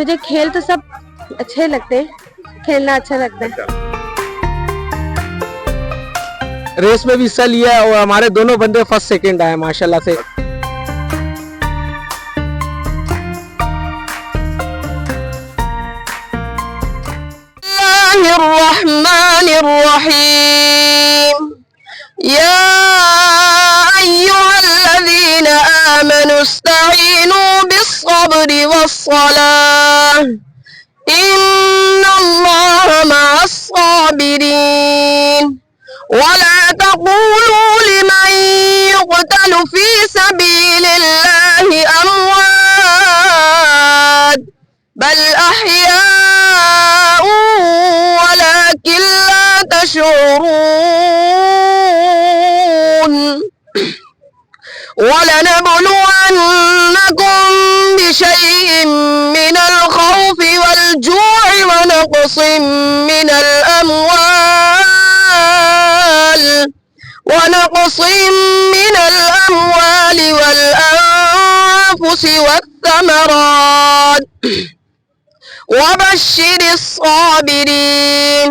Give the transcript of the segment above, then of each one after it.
मुझे खेल तो सब अच्छे लगते हैं, खेलना अच्छा लगता है। रेस में भी हिस्सा लिया और हमारे दोनों बंदे फर्स्ट सेकंड आए माशाल्लाह से। या अय्युहल्लज़ीना आमनु इस्तईनु बिस्सब्रि वस्सलाह इन्नल्लाह मअस्साबिरीन वला तक़ूलू लिमन युक़तलु फी सबीलिल्लाहि अमवात बल अहयाउ वलाकिन ला तशऊरून वलनबलुवन्नकुम बिशैइन मिनल खौफि वल जू'i व नक़सिन मिनल अमवालि वल अनफुसि वत्थमरात वबश्शिरिस साबिरीन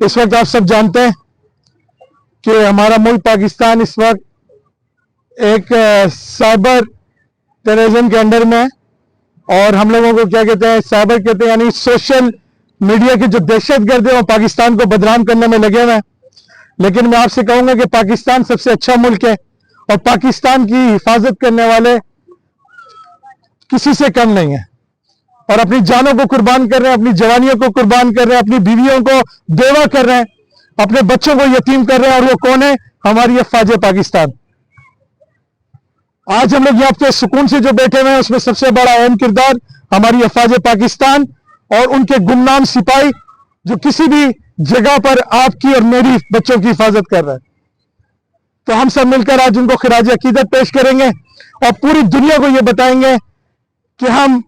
इस वक्त आप सब जानते हैं कि हमारा मुल्क पाकिस्तान इस वक्त एक साइबर टेररिज्म के अंडर में है और हम लोगों को क्या कहते हैं, साइबर कहते हैं, यानी सोशल मीडिया के जो दहशतगर्द है वो पाकिस्तान को बदनाम करने में लगे हुए हैं। लेकिन मैं आपसे कहूंगा कि पाकिस्तान सबसे अच्छा मुल्क है और पाकिस्तान की हिफाजत करने वाले किसी से कम नहीं है और अपनी जानों को कुर्बान कर रहे हैं, अपनी जवानियों को कुर्बान कर रहे हैं, अपनी बीवियों को बेवा कर रहे हैं, अपने बच्चों को यतीम कर रहे हैं। और वो कौन है? हमारी अफवाज पाकिस्तान। आज हम लोग यहाँ पे सुकून से जो बैठे हुए हैं उसमें सबसे बड़ा अहम किरदार हमारी अफवाज पाकिस्तान और उनके गुमनाम सिपाही जो किसी भी जगह पर आपकी और मेरी बच्चों की हिफाजत कर रहे हैं। तो हम सब मिलकर आज उनको खिराज अकीदत पेश करेंगे और पूरी दुनिया को ये बताएंगे कि हम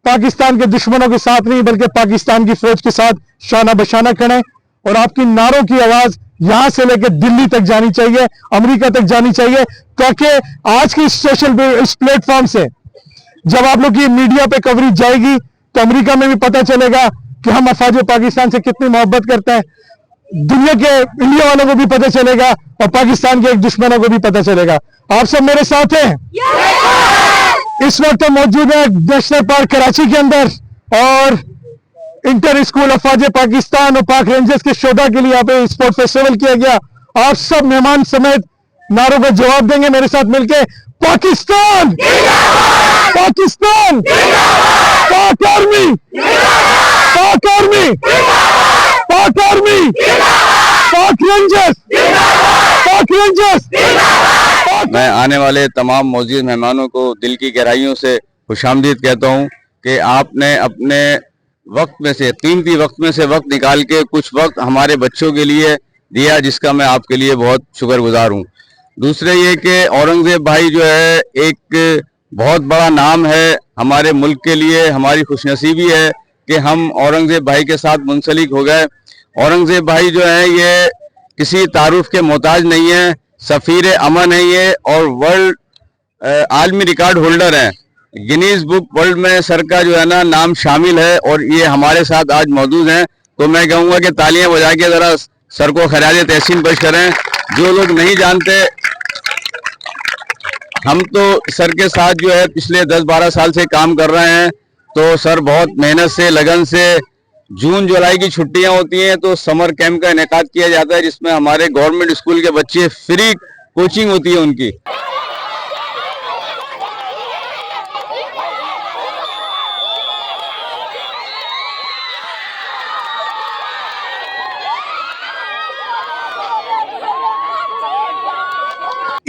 पाकिस्तान के दुश्मनों के साथ नहीं बल्कि पाकिस्तान की फौज के साथ शाना बशाना खड़े। और आपकी नारों की आवाज यहां से लेकर दिल्ली तक जानी चाहिए, अमेरिका तक जानी चाहिए, ताकि आज की सोशल इस प्लेटफॉर्म से जब आप लोग की मीडिया पे कवरेज जाएगी तो अमेरिका में भी पता चलेगा कि हम अफवाज पाकिस्तान से कितनी मोहब्बत करते हैं। दुनिया के इंडिया वालों को भी पता चलेगा और पाकिस्तान के एक दुश्मनों को भी पता चलेगा। आप सब मेरे साथ हैं? इस वक्त हम मौजूद है नेशनल पार्क कराची के अंदर और इंटर स्कूल अफवाज पाकिस्तान और पाक रेंजर्स के शोधा के लिए यहाँ पे स्पोर्ट फेस्टिवल किया गया। आप सब मेहमान समेत नारों का जवाब देंगे मेरे साथ मिलके। पाकिस्तान, पाकिस्तान, पाक आर्मी, पाक आर्मी, पाक आर्मी, पाक रेंजर्स, पाक रेंजर्स। मैं आने वाले तमाम मौजूद मेहमानों को दिल की गहराइयों से खुशामदीद कहता हूं कि आपने अपने वक्त में से, कीमती वक्त में से वक्त निकाल के कुछ वक्त हमारे बच्चों के लिए दिया, जिसका मैं आपके लिए बहुत शुक्रगुजार हूं। दूसरे ये कि औरंगजेब भाई जो है एक बहुत बड़ा नाम है हमारे मुल्क के लिए। हमारी खुशनसीबी है कि हम औरंगजेब भाई के साथ मुंसलिक हो गए। औरंगजेब भाई जो है ये किसी तारुफ के मोहताज नहीं है, सफ़ीर अमन है ये और वर्ल्ड आलमी रिकॉर्ड होल्डर हैं। गिनीज बुक वर्ल्ड में सर का जो है ना नाम शामिल है और ये हमारे साथ आज मौजूद हैं। तो मैं कहूँगा कि तालियां बजा के ज़रा सर को खराज तहसीन पेश करें। जो लोग नहीं जानते, हम तो सर के साथ जो है पिछले 10-12 साल से काम कर रहे हैं। तो सर बहुत मेहनत से, लगन से, जून जुलाई की छुट्टियां होती हैं तो समर कैंप का इनेकाद किया जाता है, जिसमें हमारे गवर्नमेंट स्कूल के बच्चे फ्री कोचिंग होती है उनकी।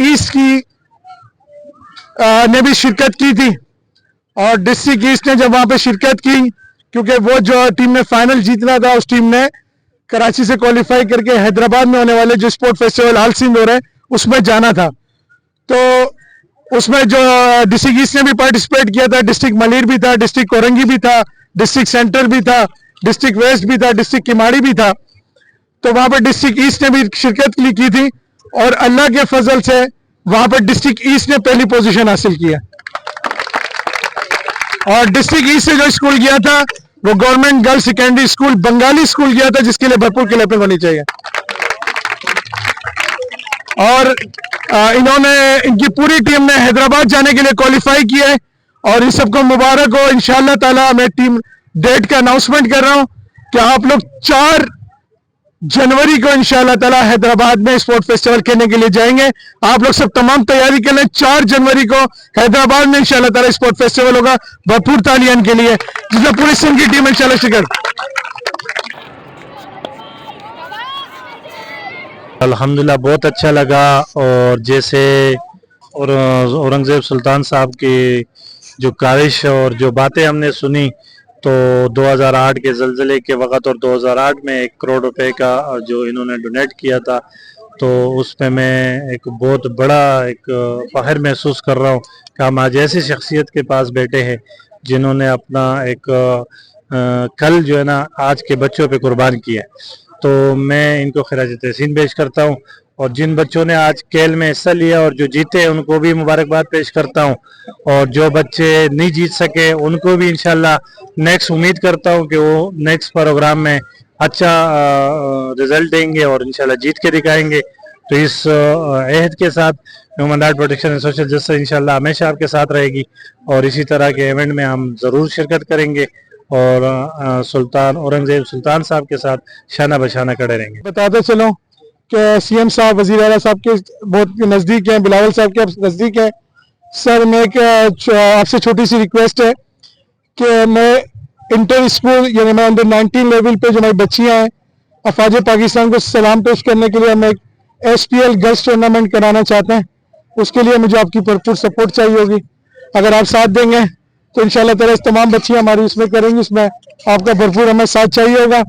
ईस्ट की ने भी शिरकत की थी और डिस्ट्रिक्ट ईस्ट ने जब वहां पे शिरकत की, क्योंकि वो जो टीम ने फाइनल जीतना था उस टीम ने कराची से क्वालिफाई करके हैदराबाद में होने वाले जो स्पोर्ट फेस्टिवल हाल सिंध हो रहे हैं उसमें जाना था। तो उसमें जो डिस्ट्रिक्ट ईस्ट ने भी पार्टिसिपेट किया था, डिस्ट्रिक्ट मलिर भी था, डिस्ट्रिक्ट कोरंगी भी था, डिस्ट्रिक्ट सेंटर भी था, डिस्ट्रिक्ट वेस्ट भी था, डिस्ट्रिक्ट किमाड़ी भी था। तो वहां पर डिस्ट्रिक्ट ईस्ट ने भी शिरकत की थी और अल्लाह के फजल से वहां पर डिस्ट्रिक्ट ईस्ट ने पहली पोजीशन हासिल किया। और डिस्ट्रिक्ट ईस्ट से जो स्कूल गया था वो government girls secondary school Bengali school गया था, जिसके लिए भरपूर क्लैपिंग होनी चाहिए। और इन्होंने, इनकी पूरी टीम ने हैदराबाद जाने के लिए क्वालिफाई किया है और इन सबको मुबारक हो। इंशाअल्लाह ताला मैं टीम डेट का अनाउंसमेंट कर रहा हूं कि आप लोग 4 जनवरी को इंशाअल्लाह ताला हैदराबाद में स्पोर्ट फेस्टिवल खेलने के लिए जाएंगे। आप लोग सब तमाम तैयारी कर लें। 4 जनवरी को हैदराबाद में इंशाअल्लाह ताला स्पोर्ट फेस्टिवल होगा। भरपूर तालियां के लिए, जिसमें पूरी सिंध की टीम इंशाअल्लाह शिरकत। अल्हम्दुलिल्लाह बहुत अच्छा लगा। और जैसे और औरंगजेब सुल्तान साहब की जो काविश और जो बातें हमने सुनी, तो 2008 के ज़लज़ले के वक़्त और 2008 में 1 करोड़ रुपए का जो इन्होंने डोनेट किया था, तो उसमें मैं एक बहुत बड़ा एक फ़ख्र महसूस कर रहा हूँ कि हम आज ऐसी शख्सियत के पास बैठे हैं जिन्होंने अपना एक कल जो है ना आज के बच्चों पे कुर्बान किया। तो मैं इनको खिराज तहसीन पेश करता हूँ और जिन बच्चों ने आज खेल में हिस्सा लिया और जो जीते उनको भी मुबारकबाद पेश करता हूँ। और जो बच्चे नहीं जीत सके उनको भी इंशाल्लाह नेक्स्ट उम्मीद करता हूँ कि वो नेक्स्ट प्रोग्राम में अच्छा रिजल्ट देंगे और इंशाल्लाह जीत के दिखाएंगे। तो इस अहद के साथ human right protection and social justice इंशाल्लाह हमेशा आपके साथ रहेगी और इसी तरह के इवेंट में हम ज़रूर शिरकत करेंगे और सुल्तान औरंगजेब सुल्तान साहब के साथ शाना बशाना खड़े रहेंगे। बताते चलो कि सीएम साहब, वज़ीर आला साहब के बहुत नज़दीक हैं, बिलावल साहब के नज़दीक हैं। सर, मैं एक आपसे छोटी सी रिक्वेस्ट है कि मैं इंटर स्कूल यानी मैं अंडर 19 लेवल पे जो हमारी बच्चियां हैं, अफवाज पाकिस्तान को सलाम पेश करने के लिए हम एक SPL गर्ल्स टूर्नामेंट कराना चाहते हैं। उसके लिए मुझे आपकी भरपूर सपोर्ट चाहिए होगी। अगर आप साथ देंगे तो इंशाल्लाह ताला तमाम बच्चियां हमारी उसमें करेंगी, उसमें आपका भरपूर हमें साथ चाहिए होगा।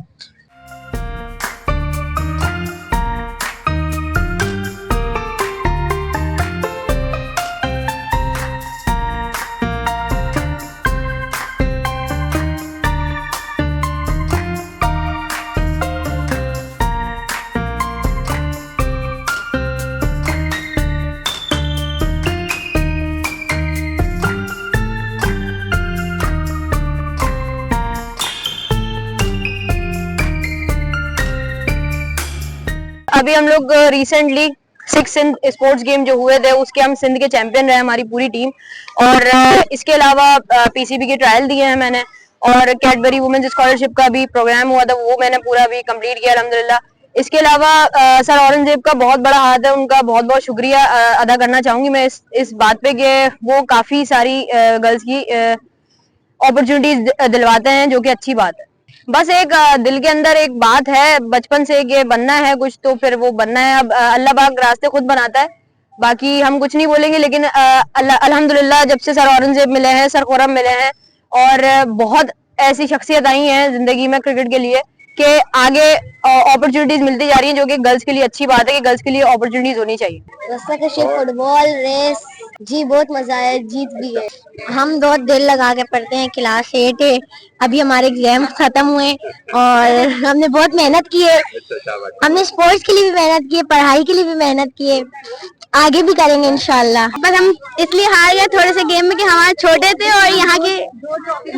अभी हम लोग रिसेंटली 6 सिंध स्पोर्ट्स गेम जो हुए थे उसके हम सिंध के चैंपियन रहे हमारी पूरी टीम। और इसके अलावा PCB के ट्रायल दिए हैं मैंने और कैडबरी वुमेन्स स्कॉलरशिप का भी प्रोग्राम हुआ था, वो मैंने पूरा भी कंप्लीट किया अल्हम्दुलिल्लाह। इसके अलावा सर औरंगजेब का बहुत बड़ा हाथ है, उनका बहुत बहुत शुक्रिया अदा करना चाहूंगी मैं इस बात पे कि वो काफी सारी गर्ल्स की अपॉर्चुनिटीज दिलवाते हैं, जो कि अच्छी बात है। बस एक दिल के अंदर एक बात है बचपन से कि बनना है कुछ, तो फिर वो बनना है। अब अल्लाह पाक रास्ते खुद बनाता है, बाकी हम कुछ नहीं बोलेंगे। लेकिन अल्हम्दुलिल्लाह जब से सर औरंगजेब मिले हैं, सर खुर्रम मिले हैं और बहुत ऐसी शख्सियत आई हैं जिंदगी में क्रिकेट के लिए कि आगे अपॉर्चुनिटीज मिलती जा रही हैं, जो कि गर्ल्स के लिए अच्छी बात है कि गर्ल्स के लिए अपॉर्चुनिटीज होनी चाहिए। रस्साकशी, फुटबॉल, रेस, जी बहुत मजा आया, जीत भी है। हम बहुत दिल लगा के पढ़ते हैं, क्लास 8 है, अभी हमारे एग्जाम खत्म हुए और हमने बहुत मेहनत की है। हमने स्पोर्ट्स के लिए भी मेहनत की है, पढ़ाई के लिए भी मेहनत की है, आगे भी करेंगे इंशाल्लाह। बस हम इसलिए हार गए थोड़े से गेम में कि हमारे छोटे थे और यहाँ के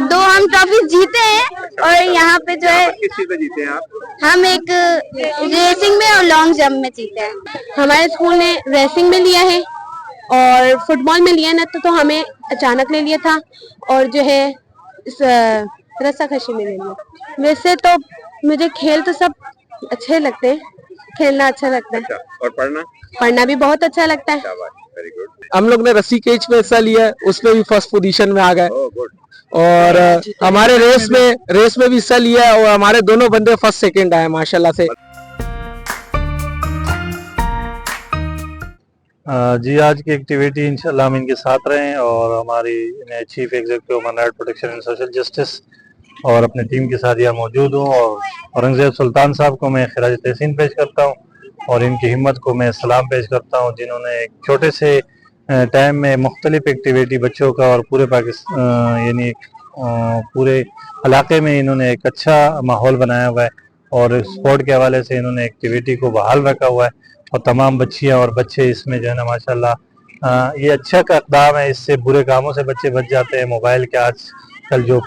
2 हम ट्रॉफी जीते हैं। और यहाँ पे जो है किस चीज में जीते हैं आप? हम एक रेसिंग में और लॉन्ग जंप में जीते हैं। हमारे स्कूल ने रेसिंग में लिया है और फुटबॉल में लिया ना, तो हमें अचानक ले लिया था और जो है रस्साकशी में ले लिया। वैसे तो मुझे खेल तो सब अच्छे लगते हैं, खेलना अच्छा लगता है। और पढ़ना भी बहुत अच्छा लगता है। Very good. हम लोग ने रस्सी केच में हिस्सा लिया है, उसमें भी फर्स्ट पोजीशन में आ गए। और हमारे रेस में भी हिस्सा लिया है और हमारे दोनों बंदे फर्स्ट सेकंड आए माशाल्लाह से। जी, आज की एक्टिविटी इंशाल्लाह हम इनके साथ रहें और हमारी chief executive human right protection and social justice और अपनी टीम के साथ यहाँ मौजूद हूँ। और औरंगजेब सुल्तान साहब को मैं खिराज तहसीन पेश करता हूँ और इनकी हिम्मत को मैं सलाम पेश करता हूँ, जिन्होंने एक छोटे से टाइम में मुख्तलिफ एक्टिविटी बच्चों का और पूरे पाकिस्तान यानी पूरे इलाके में इन्होंने एक अच्छा माहौल बनाया हुआ है और स्पोर्ट के हवाले से इन्होंने एक्टिविटी को बहाल रखा हुआ है और तमाम बच्चियां और बच्चे इसमें जो है ना माशाल्लाह ये अच्छा का इक़दाम है। इससे बुरे कामों से बच्चे बच जाते हैं। मोबाइल के आजकल जो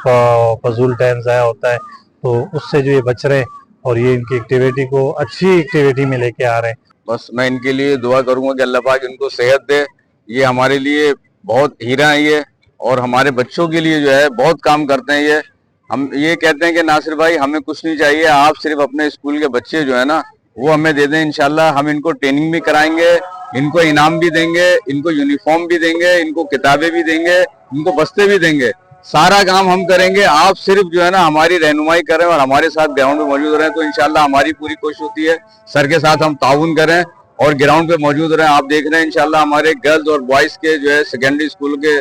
फजूल टाइम ज़ाया होता है तो उससे जो ये बच रहे हैं और ये इनकी एक्टिविटी को अच्छी एक्टिविटी में लेके आ रहे हैं। बस मैं इनके लिए दुआ करूंगा कि अल्लाह पाक इनको सेहत दे। ये हमारे लिए बहुत हीरा है ये, और हमारे बच्चों के लिए जो है बहुत काम करते हैं ये। हम ये कहते हैं कि नासिर भाई हमें कुछ नहीं चाहिए, आप सिर्फ अपने स्कूल के बच्चे जो है ना वो हमें दे दें, इंशाल्लाह हम इनको ट्रेनिंग भी कराएंगे, इनको इनाम भी देंगे, इनको यूनिफॉर्म भी देंगे, इनको किताबें भी देंगे, इनको बस्ते भी देंगे, सारा काम हम करेंगे। आप सिर्फ जो है ना हमारी रहनुमाई करें और हमारे साथ ग्राउंड में मौजूद रहें, तो इंशाल्लाह हमारी पूरी कोशिश होती है सर के साथ हम ताउन करें और ग्राउंड पे मौजूद रहें। आप देख रहे हैं इंशाल्लाह हमारे गर्ल्स और बॉयज के जो है सेकेंडरी स्कूल के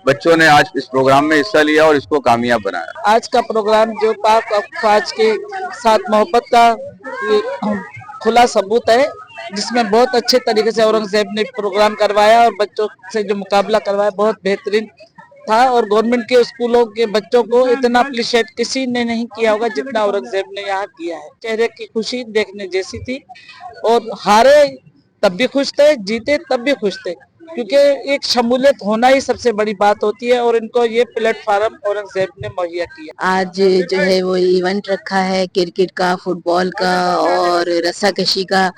बच्चों ने आज इस प्रोग्राम में हिस्सा लिया और इसको कामयाब बनाया। आज का प्रोग्राम जो पाक अफवाज के साथ मोहब्बत का ये खुला सबूत है, जिसमें बहुत अच्छे तरीके से औरंगजेब ने प्रोग्राम करवाया और बच्चों से जो मुकाबला करवाया बहुत बेहतरीन था। और गवर्नमेंट के स्कूलों के बच्चों को इतना अप्रिशिएट किसी ने नहीं किया होगा जितना औरंगजेब ने यहाँ किया है। चेहरे की खुशी देखने जैसी थी, और हारे तब भी खुश थे, जीते तब भी खुश थे, क्योंकि एक शमूलियत होना ही सबसे बड़ी बात होती है और इनको ये प्लेटफॉर्म औरंगजेब ने मुहैया किया। आज जो है वो इवेंट रखा है क्रिकेट का, फुटबॉल का और रस्साकशी का।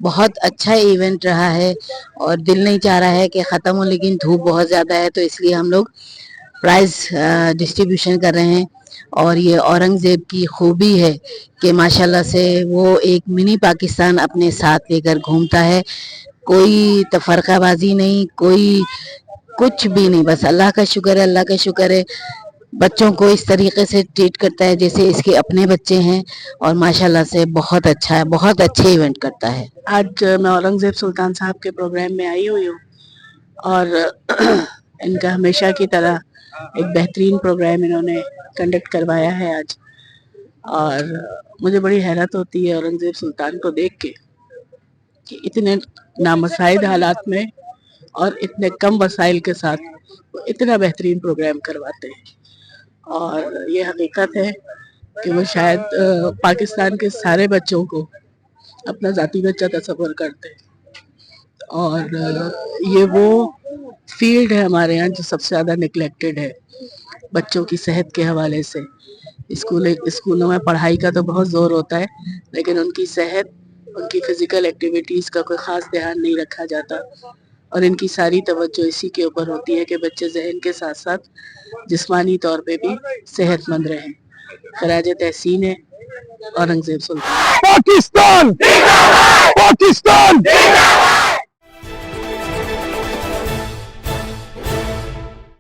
बहुत अच्छा इवेंट रहा है और दिल नहीं चाह रहा है कि ख़त्म हो, लेकिन धूप बहुत ज़्यादा है तो इसलिए हम लोग प्राइज डिस्ट्रीब्यूशन कर रहे हैं। और ये औरंगजेब की खूबी है कि माशाल्लाह से वो एक मिनी पाकिस्तान अपने साथ लेकर घूमता है। कोई तफरकाबाजी नहीं, कोई कुछ भी नहीं, बस अल्लाह का शुक्र है, अल्लाह का शुक्र है। बच्चों को इस तरीके से ट्रीट करता है जैसे इसके अपने बच्चे हैं और माशाल्लाह से बहुत अच्छा है, बहुत अच्छे इवेंट करता है। आज मैं औरंगजेब सुल्तान साहब के प्रोग्राम में आई हुई हूँ और इनका हमेशा की तरह एक बेहतरीन प्रोग्राम इन्होंने कंडक्ट करवाया है आज। और मुझे बड़ी हैरत होती है औरंगजेब सुल्तान को देख के कि इतने नामसाइद हालात में और इतने कम वसाइल के साथ वो इतना बेहतरीन प्रोग्राम करवाते हैं। और ये हकीकत है कि वो शायद पाकिस्तान के सारे बच्चों को अपना ज़ाती बच्चा तस्वर करते हैं। और ये वो फील्ड है हमारे यहाँ जो सबसे ज़्यादा निगलेक्टेड है बच्चों की सेहत के हवाले से। स्कूलों में पढ़ाई का तो बहुत ज़ोर होता है, लेकिन उनकी सेहत, उनकी फिजिकल एक्टिविटीज़ का कोई ख़ास ध्यान नहीं रखा जाता। और इनकी सारी तवज्जो इसी के ऊपर होती है कि बच्चे जहन के साथ साथ जिस्मानी तौर पे भी सेहतमंद रहें। खराज तहसीन है औरंगजेब सुल्तान। पाकिस्तान, पाकिस्तान।